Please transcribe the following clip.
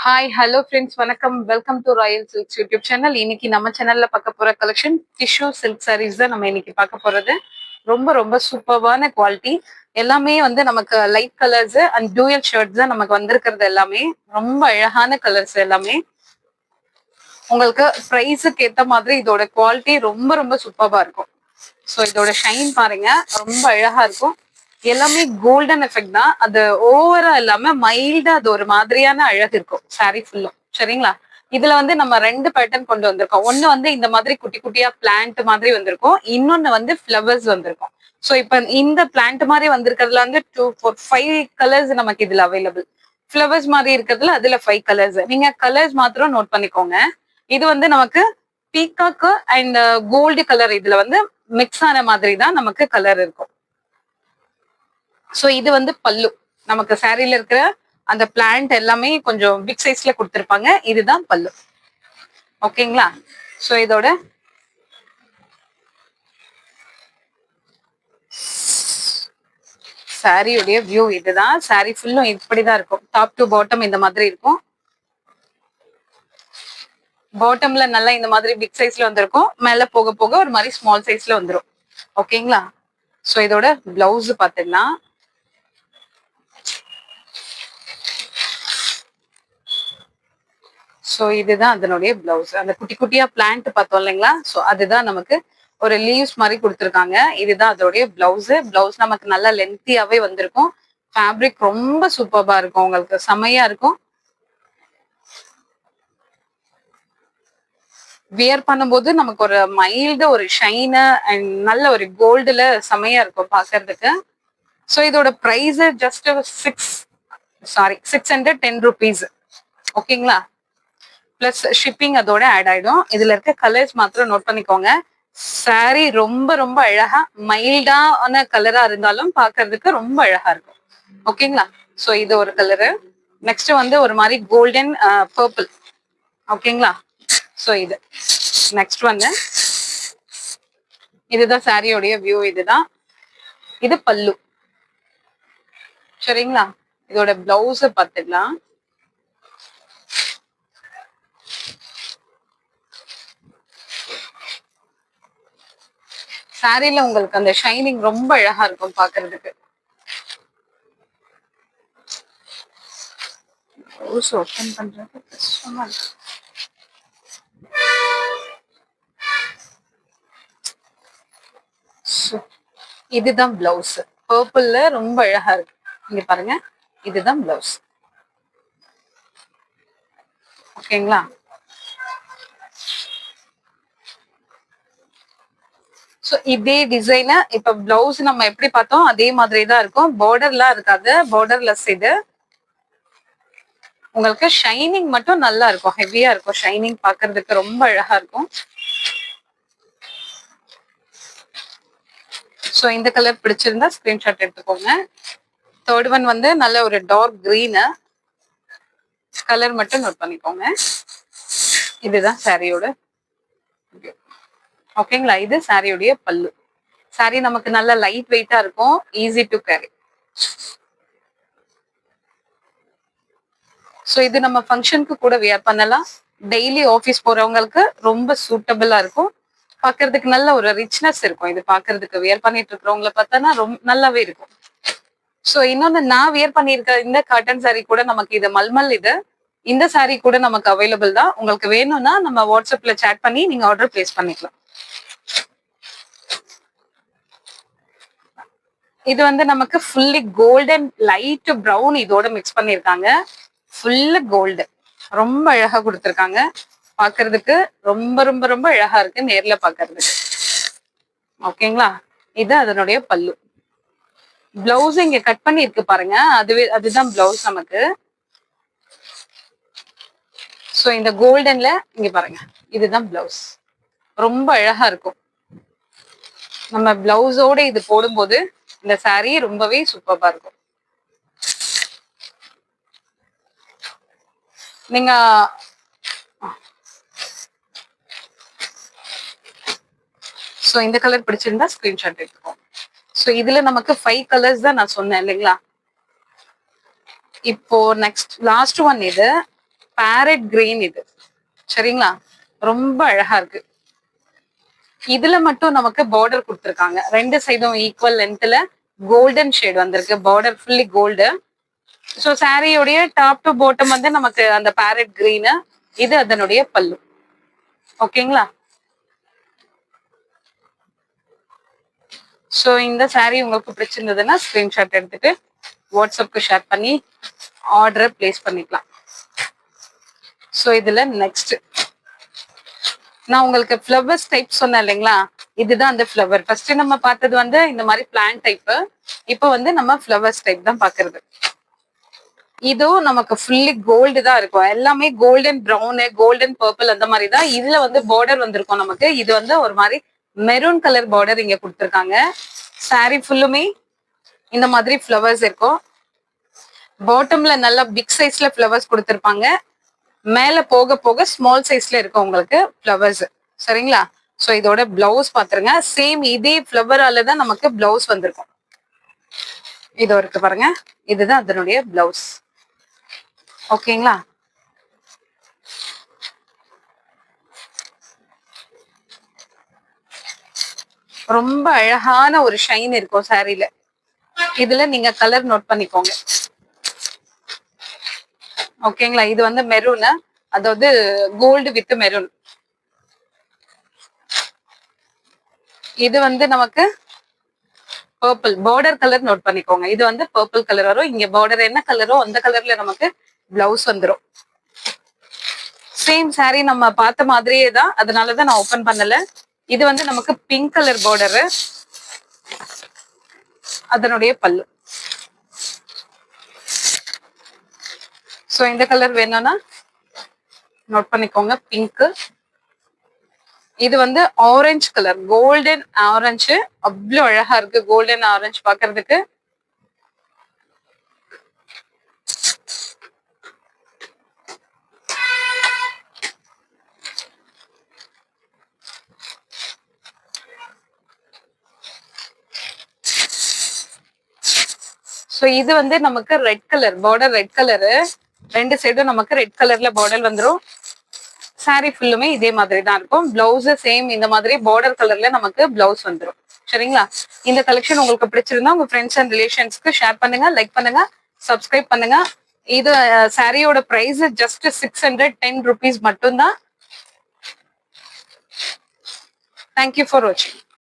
Hi hello friends வணக்கம் welcome to Royal silks YouTube channel. இன்னைக்கு நம்ம சேனல்ல பார்க்க போற கலெக்ஷன் டிஷ்யூ சில்க் சாரீஸ் தான் நம்ம இன்னைக்கு பார்க்க போறது. ரொம்ப ரொம்ப சூப்பர்வான குவாலிட்டி. எல்லாமே வந்து நமக்கு light colours and dual shirts தான் நமக்கு வந்திருக்கிறது. எல்லாமே ரொம்ப அழகான கலர்ஸ். எல்லாமே உங்களுக்கு ப்ரைஸுக்கு ஏத்த மாதிரி இதோட குவாலிட்டி ரொம்ப ரொம்ப சூப்பர்வா இருக்கும். ஸோ இதோட ஷைன் பாருங்க, ரொம்ப அழகா இருக்கும். எல்லாமே கோல்டன் எஃபெக்ட் தான். அது ஓவரா இல்லாம மைல்டா அது ஒரு மாதிரியான அழகு இருக்கும் சாரி ஃபுல்லும். சரிங்களா? இதுல வந்து நம்ம ரெண்டு பேட்டர்ன் கொண்டு வந்திருக்கோம். ஒண்ணு வந்து இந்த மாதிரி குட்டி குட்டியா பிளான்ட் மாதிரி வந்திருக்கும், இன்னொன்னு வந்து ஃபிளவர்ஸ் வந்திருக்கும். ஸோ இப்ப இந்த பிளான்ட் மாதிரி வந்திருக்கிறதுல வந்து 2 4 5 கலர்ஸ் நமக்கு இதுல அவைலபிள். ஃபிளவர்ஸ் மாதிரி இருக்கிறதுல அதுல 5 கலர்ஸ். நீங்க கலர்ஸ் மாத்திரம் நோட் பண்ணிக்கோங்க. இது வந்து நமக்கு பீகாக்கு அண்ட் கோல்டு கலர் இதுல வந்து மிக்ஸ் ஆன மாதிரி தான் நமக்கு கலர் இருக்கும். ஸோ இது வந்து பல்லு. நமக்கு சாரியில இருக்கிற அந்த பிளான்ட் எல்லாமே கொஞ்சம் பிக் சைஸ்ல கொடுத்துருப்பாங்க. இதுதான் பல்லு. ஓகேங்களா? ஸோ இதோட சாரியுடைய வியூ இதுதான். சாரி ஃபுல்லும் இப்படிதான் இருக்கும். டாப் டு பாட்டம் இந்த மாதிரி இருக்கும். பாட்டம்ல நல்லா இந்த மாதிரி பிக் சைஸ்ல வந்திருக்கும். மேல போக போக ஒரு மாதிரி ஸ்மால் சைஸ்ல வந்துடும். ஓகேங்களா? ஸோ இதோட பிளவுஸ் பார்த்தீங்கன்னா ஸோ இதுதான் அதனுடைய பிளவுஸ். அந்த குட்டி குட்டியா பிளான்ட் பார்த்தோம் இல்லைங்களா? ஸோ அதுதான் நமக்கு ஒரு லீவ்ஸ் மாதிரி கொடுத்துருக்காங்க. இதுதான் அதோடைய பிளவுஸ். பிளவுஸ் நமக்கு நல்லா லென்த்தியாவே வந்திருக்கும். ஃபேப்ரிக் ரொம்ப சூப்பர்பா இருக்கும், உங்களுக்கு செமையா இருக்கும். வியர் பண்ணும்போது நமக்கு ஒரு மைல்டு ஒரு ஷைனு அண்ட் நல்ல ஒரு கோல்டுல செமையா இருக்கும் பாக்குறதுக்கு. ஸோ இதோட ப்ரைஸ் ஜஸ்ட் 610 rupees. ஓகேங்களா? பிளஸ் ஷிப்பிங் அதோட ஆட் ஆயிடும். இதுல இருக்க கலர்ஸ் மாத்திரம் நோட் பண்ணிக்கோங்க. சாரி ரொம்ப ரொம்ப அழகா மைல்டான கலரா இருந்தாலும் பாக்குறதுக்கு ரொம்ப அழகா இருக்கும். ஓகேங்களா? ஸோ இது ஒரு கலரு. நெக்ஸ்ட் வந்து ஒரு மாதிரி கோல்டன் பர்பிள். ஓகேங்களா? ஸோ இது நெக்ஸ்ட் வந்து இதுதான் சாரியோடைய வியூ. இதுதான் இது பல்லு. சரிங்களா? இதோட பிளவுஸ் பார்த்துக்கலாம். சாரியில உங்களுக்கு அந்த ஷைனிங் ரொம்ப அழகா இருக்கும் பாக்குறதுக்கு. ஓபன் பண்றது கஷ்டமா இருக்கு. இதுதான் பிளவுஸ். பர்பிள்ல ரொம்ப அழகா இருக்கு. இங்க பாருங்க, இதுதான் பிளவுஸ். ஓகேங்களா? ஸோ இதே டிசைன் இப்ப பிளவுஸ் நம்ம எப்படி பார்த்தோம் அதே மாதிரி தான் இருக்கும். பார்டர்லாம் இருக்காது, பார்டர்லெஸ். இது உங்களுக்கு ஷைனிங் மட்டும் நல்லா இருக்கும், ஹெவியா இருக்கும். ஷைனிங் பாக்குறதுக்கு ரொம்ப அழகா இருக்கும். ஸோ இந்த கலர் பிடிச்சிருந்தா ஸ்கிரீன்ஷாட் எடுத்துக்கோங்க. தேர்ட் ஒன் வந்து நல்ல ஒரு டார்க் கிரீனு கலர் மட்டும் நோட் பண்ணிக்கோங்க. இதுதான் சாரியோட. ஓகேங்களா? இது சாரியுடைய பல்லு. சாரி நமக்கு நல்ல லைட் வெயிட்டா இருக்கும், ஈஸி டு கேரி. ஸோ இது நம்ம ஃபங்க்ஷனுக்கு கூட வியர் பண்ணலாம். டெய்லி ஆஃபீஸ் போறவங்களுக்கு ரொம்ப சூட்டபிளா இருக்கும். பாக்குறதுக்கு நல்ல ஒரு ரிச்னஸ் இருக்கும். இது பாக்குறதுக்கு வியர் பண்ணிட்டு இருக்கிறவங்கள பார்த்தா ரொம்ப நல்லாவே இருக்கும். ஸோ இன்னொன்னு, நான் வியர் பண்ணியிருக்க இந்த காட்டன் சாரி கூட நமக்கு இது மல்மல். இது இந்த சாரி கூட நமக்கு அவைலபிள் தான். உங்களுக்கு வேணும்னா நம்ம வாட்ஸ்அப்ல சேட் பண்ணி நீங்க ஆர்டர் பிளேஸ் பண்ணிக்கலாம். இது வந்து நமக்கு ஃபுல்லி கோல்டன் லைட் ப்ரௌன் இதோட மிக்ஸ் பண்ணிருக்காங்க. ஃபுல்லு கோல்டு, ரொம்ப அழகா கொடுத்துருக்காங்க. பாக்குறதுக்கு ரொம்ப ரொம்ப ரொம்ப அழகா இருக்கு நேர்ல பாக்குறதுக்கு. ஓகேங்களா? இது அதனுடைய பல்லு. பிளவுஸ் இங்க கட் பண்ணி இருக்கு பாருங்க, அதுதான் பிளவுஸ் நமக்கு. ஸோ இந்த கோல்டன்ல இங்க பாருங்க, இதுதான் பிளவுஸ். ரொம்ப அழகா இருக்கும். நம்ம பிளவுஸோட இது போடும்போது இந்த சாரி ரொம்பவே சூப்பரா இருக்கும். நீங்க ஸோ இந்த கலர் பிடிச்சிருந்தா ஸ்கிரீன்ஷாட் எடுத்துக்கோங்க. ஸோ இதுல நமக்கு 5 கலர்ஸ் தான் நான் சொன்னேன் இல்லைங்களா? இப்போ நெக்ஸ்ட் லாஸ்ட் ஒன் இது. பேரட் கிரீன் இது. சரிங்களா, ரொம்ப அழகா இருக்கு. இதுல மட்டும் நமக்கு பார்டர் கொடுத்துருக்காங்க, ரெண்டு சைடும் ஈக்குவல் லென்த்ல கோல்டன் ஷேட் வந்திருக்கு. Border fully gold. ஸோ சாரியோடைய டாப் டு பாட்டம் வந்து நமக்கு அந்த பேரட் கிரீனு, இது அதனுடைய பல்லு. ஓகேங்களா. ஸோ இந்த சாரீ உங்களுக்கு பிடிச்சிருந்ததுன்னா ஸ்கிரீன்ஷாட் எடுத்துட்டு வாட்ஸ்அப்க்கு ஷேர் பண்ணி ஆர்டரை பிளேஸ் பண்ணிக்கலாம். ஸோ இதுல நெக்ஸ்ட் நான் உங்களுக்கு ஃப்ளவர்ஸ் டைப் சொன்னேன் இல்லைங்களா, இதுதான் அந்த ஃப்ளவர். ஃபர்ஸ்ட் நம்ம பார்த்தது வந்து இந்த மாதிரி பிளான்ட் டைப், இப்போ வந்து நம்ம ஃப்ளவர்ஸ் டைப் தான் பாக்குறது. இதுவும் நமக்கு ஃபுல்லி கோல்டு தான் இருக்கும், எல்லாமே கோல்டன் ப்ரௌனு கோல்டன் பர்பிள் அந்த மாதிரி தான். இதுல வந்து பார்டர் வந்திருக்கும் நமக்கு. இது வந்து ஒரு மாதிரி மெரூன் கலர் பார்டர் இங்க கொடுத்துருக்காங்க. சாரி ஃபுல்லுமே இந்த மாதிரி ஃப்ளவர்ஸ் இருக்கும். பாட்டம்ல நல்லா பிக் சைஸ்ல ஃப்ளவர்ஸ் கொடுத்துருப்பாங்க. மேல போக போக ஸ்மால் சைஸ்ல இருக்கும் உங்களுக்கு ஃப்ளவர்ஸ். சரிங்களா. ஸோ இதோட பிளவுஸ் பாத்துருங்க. சேம் இதே ஃப்ளவரால தான் நமக்கு பிளவுஸ் வந்திருக்கும். இதோ இருக்கு பாருங்க, இதுதான் அதனுடைய பிளவுஸ். ஓகேங்களா. ரொம்ப அழகான ஒரு ஷைன் இருக்கும் சாரில. இதுல நீங்க கலர் நோட் பண்ணிக்கோங்க. ஓகேங்களா. இது வந்து மெரூன், அதாவது கோல்டு வித் மெரூன். இது வந்து நமக்கு பர்பிள் பார்டர் கலர் நோட் பண்ணிக்கோங்க. இது வந்து பர்பிள் கலர் வரும். இங்க பார்டர் என்ன கலரோ அந்த கலர்ல நமக்கு பிளவுஸ் வந்துடும். சேம் சாரி நம்ம பார்த்த மாதிரியே தான், அதனாலதான் நான் ஓபன் பண்ணல. இது வந்து நமக்கு பிங்க் கலர் பார்டரு, அதனுடைய பல்லு. சோ இந்த கலர் வேணும்னா நோட் பண்ணிக்கோங்க, பிங்க். இது வந்து ஆரஞ்சு கலர், கோல்டன் ஆரஞ்சு. அவ்வளவு அழகா இருக்கு கோல்டன் ஆரஞ்சு பாக்குறதுக்கு. ஸோ இது வந்து நமக்கு red colour border, red colour ரெண்டு சைடும் நமக்கு ரெட் கலர்ல பார்டர் வந்துடும். சாரி ஃபுல்லுமே இதே மாதிரி தான் இருக்கும். பிளவுஸ் சேம் இந்த மாதிரி பார்டர் கலர்ல நமக்கு பிளவுஸ் வந்துடும். சரிங்களா. இந்த கலெக்ஷன் உங்களுக்கு பிடிச்சிருந்தா உங்க ஃப்ரெண்ட்ஸ் அண்ட் ரிலேஷன்ஸ்க்கு ஷேர் பண்ணுங்க, லைக் பண்ணுங்க, சப்ஸ்கிரைப் பண்ணுங்க. இது சாரியோட பிரைஸ் ஜஸ்ட் 610 rupees மட்டும்தான். தேங்க்யூ ஃபார் வாட்சிங்.